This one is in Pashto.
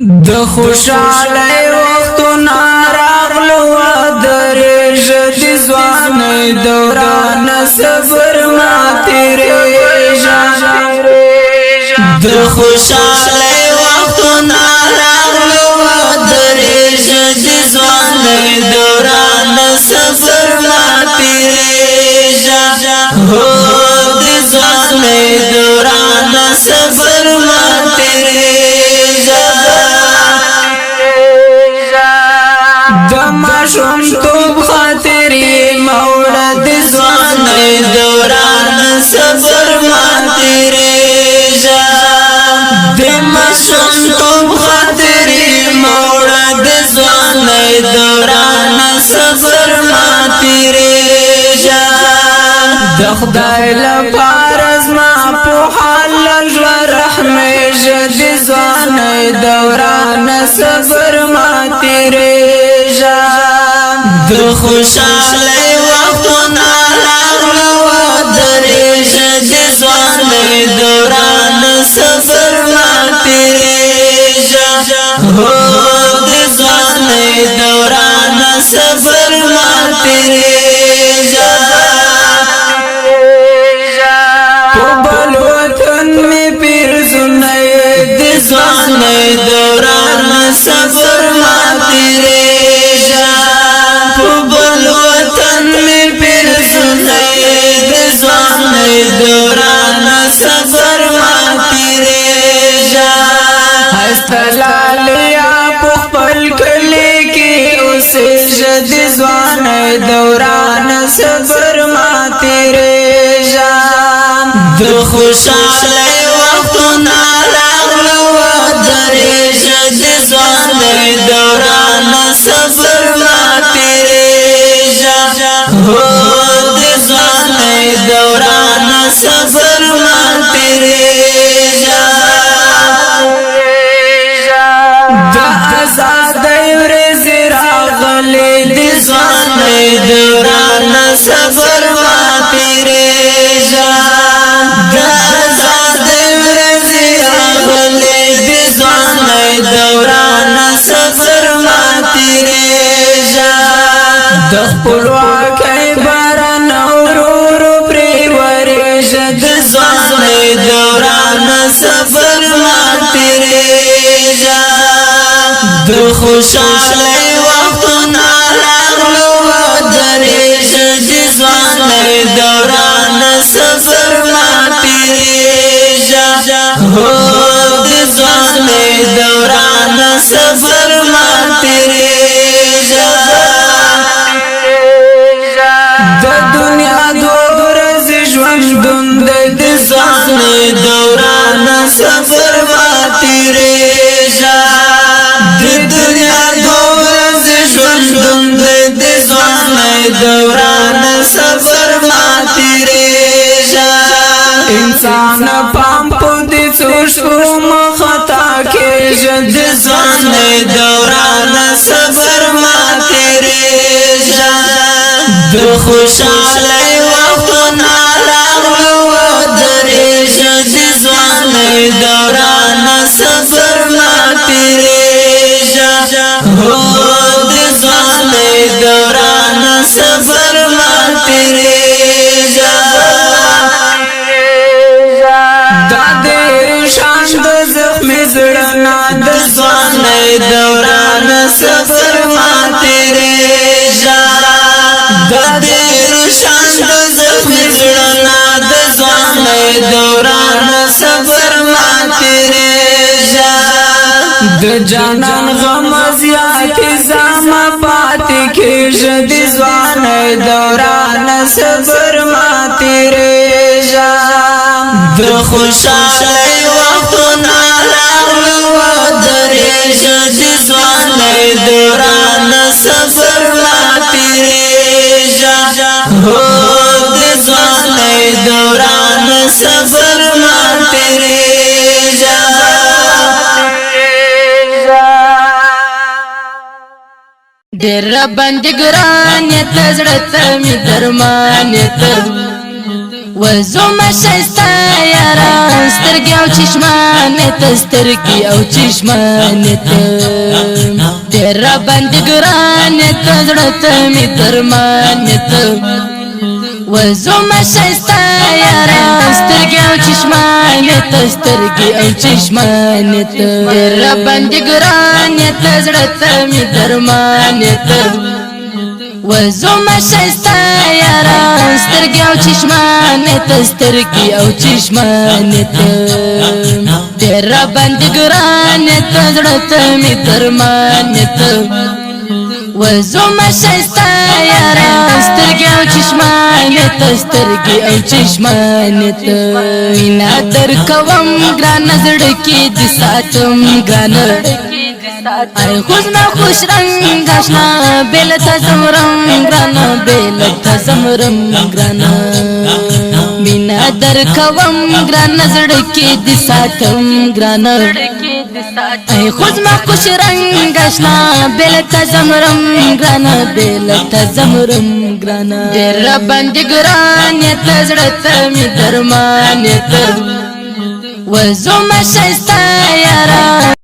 د خوشاله وختونه راغلو درېږ د ځوانۍ دوران صبر ما تېرېږه د خوشاله وختونه راغلو درېږ د ځوانۍ دوران صبر ما تېرېږه هو د ځوانۍ دوران صبر ما تېرېږه د ماشومتوب خاطرې موړه د ځوانۍ دوران صبر ما تېرېږه د ماشومتوب خاطرې موړه د ځوانۍ دوران صبر ما تېرېږه د خدای لپاره زما په حال ژوند رحمېږه د ځوانۍ دوران صبر ما تېرېږه د خوشاله وختونه راغلو درېږه د ځوانۍ دوران صبر ما تېرېږه هو د ځوانۍ دوران صبر ما تېرېږه په بل وطن مې پیرزونی د ځوانۍ دوران صبر ما تېرېږه په بل وطن مې پیرزونی د ځوانۍ دوران صبر ما تېرېږه هستلالیا په خپل کلی کې اوسېږه د ځوانۍ دوران صبر ما تېرېږه د خوشاله وختونه راغلو درېږه د ځوانۍ دوران صبر ما تېرېږه هو د ځوانۍ دوران صبر ما تېرېږه د ازادۍ ورځې راغلې د ځوانۍ دوران صبر ما تېرېږه د ازادۍ ورځې راغلې د ځوانۍ دوران صبر ما تېرېږه د خپلواکۍ باران ورو ورو پرې ورېږه د ځوانۍ دوران صبر ما تېرېږه د خوشاله وختونه راغلو درېږه د ځوانۍ دوران صبر ما تېرېږه هو د ځوانۍ دوران صبر ما تېرېږه د دنیا دوه ورځې ژوندون دی د ځوانۍ دوران صبر ما تېرېږه د دنیا دوه ورځې ژوندون دی د ځوانۍ دوران صبر ما تېرېږه انسان پام په دې څو شپو مخطا کېږه د ځوانۍ دوران صبر ما تېرېږه د خوشاله وختونه راغلو درېږه د ځوانۍ دوران صبر ما تېرېږه هو د ځوانۍ دوران صبر ما تېرېږه دا دې شان د زخمي زړه نه د ځوانۍ دوران صبر ما تېرېږه د دې شان د زخمي زړه نه د ځوانۍ دوران صبر ما تېرېږه د جانان غم زیات زما پاتې کېږه د ځوانۍ دوران صبر ما تېرېږه د خوشاله وختونه راغلو درېږه د ځوانۍ دوران صبر ما تېرېږه هو د ځوانۍ دوران صبر ما تېرېږه ډېر باندې ګران ته زړه ته مې درمان ته وزوم شایسته یاران سترګې او چشمانې ته سترګې او چشمانې ته ډېر باندې ګرانې ته زړه ته مې درمانې ته وزوم شایسته یاران سترګې او چشمانې ته سترګې او چشمانې ته ډېر باندې ګرانې ته زړه ته مې درمانې ته وزوم شایسته یاران سترګې او چشمانې ته سترګې او چشمانې ته ډېر باندې ګرانې ته زړه ته مې درمانې ته وزوم شایسته یاران سترګې او چشمانې ته سترګې او چشمانې ته مینا درکوم ګرانه زړه کې دې ساتم ګرانه ای خوشنا خوش رنگ آشنا بیل تا زمرم گرانا بیل تا زمرم گرانا مینا در کوم گرانا زڑکی دی ساتم گرانا ای خوشنا خوش رنگ آشنا بیل تا زمرم گرانا بیل تا زمرم گرانا دیر باندې ګرانیت زړه می درمانیت وزوم شایسته یاران